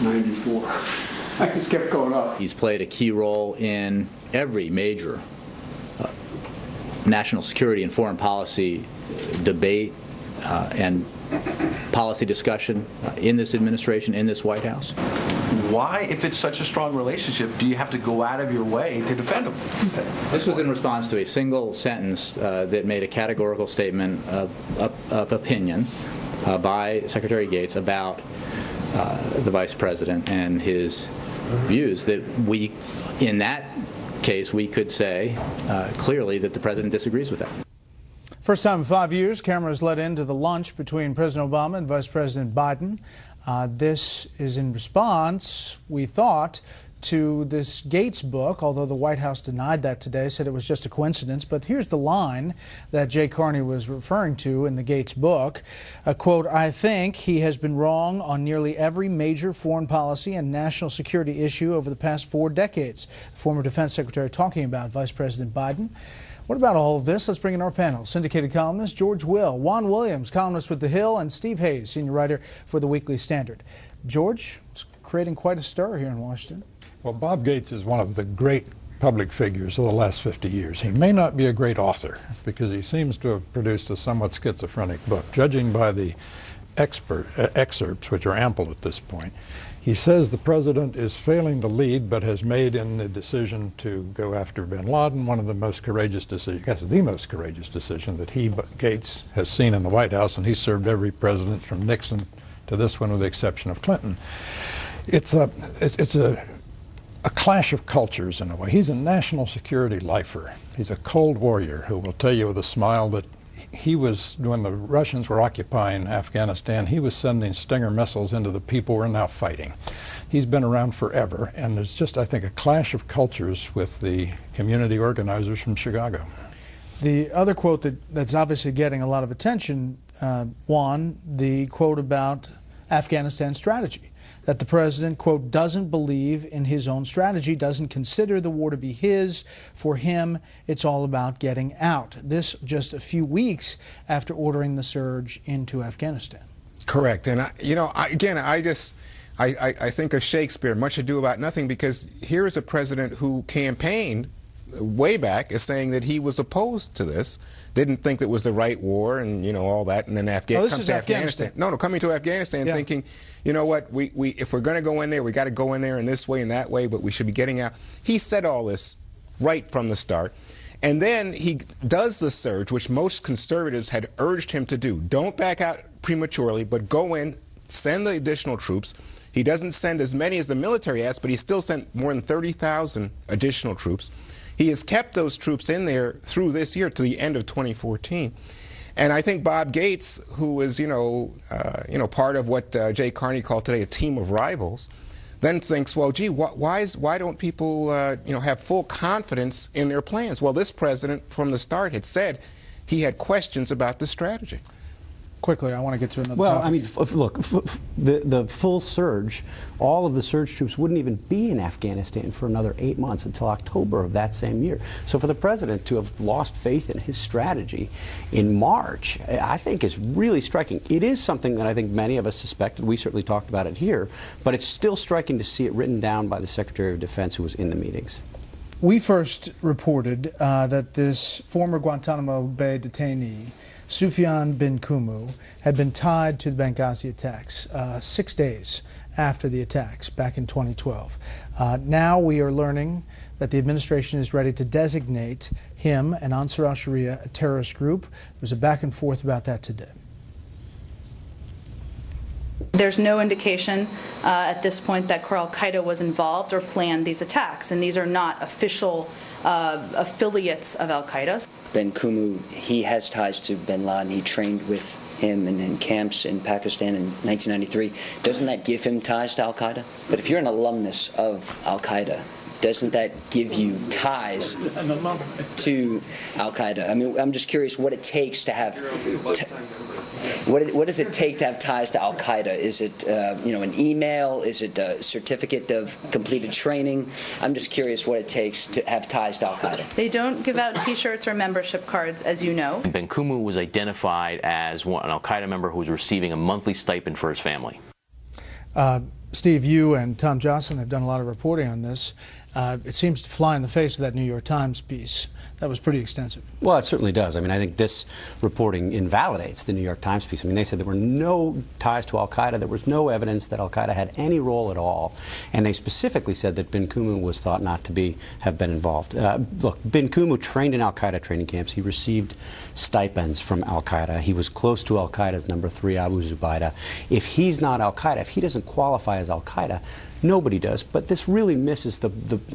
94. I just kept going up. He's played a key role in every major national security and foreign policy debate and policy discussion in this administration, in this White House. Why, if it's such a strong relationship, do you have to go out of your way to defend him? This was in response to a single sentence that made a categorical statement of opinion by Secretary Gates about the Vice President and his views that we, in that case, we could say clearly that the President disagrees with that. First time in 5 years, cameras let into the lunch between President Obama and Vice President Biden. This is in response, we thought, to this Gates book, although the White House denied that today, said it was just a coincidence. But here's the line that Jay Carney was referring to in the Gates book. Quote, "I think he has been wrong on nearly every major foreign policy and national security issue over the past 4 decades." The former Defense Secretary talking about Vice President Biden. What about all of this? Let's bring in our panel. Syndicated columnist George Will, Juan Williams, columnist with The Hill, and Steve Hayes, senior writer for The Weekly Standard. George, it's creating quite a stir here in Washington. Well, Bob Gates is one of the great public figures of the last 50 years. He may not be a great author because he seems to have produced a somewhat schizophrenic book. Judging by the excerpts, which are ample at this point, he says the president is failing to lead but has made in the decision to go after bin Laden one of the most courageous decisions, I guess the most courageous decision that he, Gates, has seen in the White House, and he served every president from Nixon to this one with the exception of Clinton. It's a clash of cultures in a way. He's a national security lifer. He's a cold warrior who will tell you with a smile that he was, when the Russians were occupying Afghanistan, he was sending Stinger missiles into the people we're now fighting. He's been around forever, and there's just, I think, a clash of cultures with the community organizers from Chicago. The other quote that's obviously getting a lot of attention, Juan, the quote about Afghanistan strategy. That the president, quote, doesn't believe in his own strategy, doesn't consider the war to be his. For him, it's all about getting out. This just a few weeks after ordering the surge into Afghanistan. Correct. And, I think of Shakespeare, Much Ado About Nothing, because here is a president who campaigned way back as saying that he was opposed to this, didn't think that it was the right war and, all that, and then comes to Afghanistan. No, coming to Afghanistan thinking, you know what, if we're going to go in there, we got to go in there in this way and that way, but we should be getting out. He said all this right from the start. And then he does the surge, which most conservatives had urged him to do. Don't back out prematurely, but go in, send the additional troops. He doesn't send as many as the military has, but he still sent more than 30,000 additional troops. He has kept those troops in there through this year to the end of 2014. And I think Bob Gates, who is, part of what Jay Carney called today a team of rivals, then thinks, well, gee, why don't people, have full confidence in their plans? Well, this president from the start had said he had questions about the strategy. Quickly, I want to get to another Well, topic. I mean, look, the full surge, all of the surge troops wouldn't even be in Afghanistan for another 8 months until October of that same year. So for the president to have lost faith in his strategy in March, I think is really striking. It is something that I think many of us suspected. We certainly talked about it here, but it's still striking to see it written down by the Secretary of Defense who was in the meetings. We first reported that this former Guantanamo Bay detainee, Sufyan bin Kumu, had been tied to the Benghazi attacks 6 days after the attacks back in 2012. Now we are learning that the administration is ready to designate him and Ansar al-Sharia a terrorist group. There's a back and forth about that today. There's no indication at this point that al-Qaeda was involved or planned these attacks, and these are not official affiliates of al-Qaeda. Ben Kumu, he has ties to bin Laden. He trained with him in camps in Pakistan in 1993. Doesn't that give him ties to al-Qaeda? But if you're an alumnus of al-Qaeda, doesn't that give you ties to al-Qaeda? I mean, I'm just curious what it takes to have. What does it take to have ties to al-Qaeda? Is it an email? Is it a certificate of completed training? I'm just curious what it takes to have ties to al-Qaeda. They don't give out T-shirts or membership cards, as you know. Benkumu was identified as an al-Qaeda member who was receiving a monthly stipend for his family. Steve, you and Tom Johnson have done a lot of reporting on this. It seems to fly in the face of that New York Times piece. That was pretty extensive. Well, it certainly does. I mean, I think this reporting invalidates the New York Times piece. I mean, they said there were no ties to al-Qaeda. There was no evidence that al-Qaeda had any role at all. And they specifically said that Benkumu was thought not to have been involved. Look, Benkumu trained in al-Qaeda training camps. He received stipends from al-Qaeda. He was close to al-Qaeda's number 3, Abu Zubaydah. If he's not al-Qaeda, if he doesn't qualify as al-Qaeda, nobody does. But this really misses the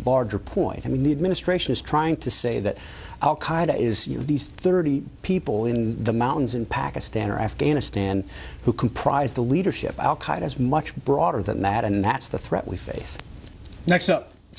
larger point. I mean, the administration is trying to say that al-Qaeda is these 30 people in the mountains in Pakistan or Afghanistan who comprise the leadership. Al-Qaeda is much broader than that, and that's the threat we face. Next up.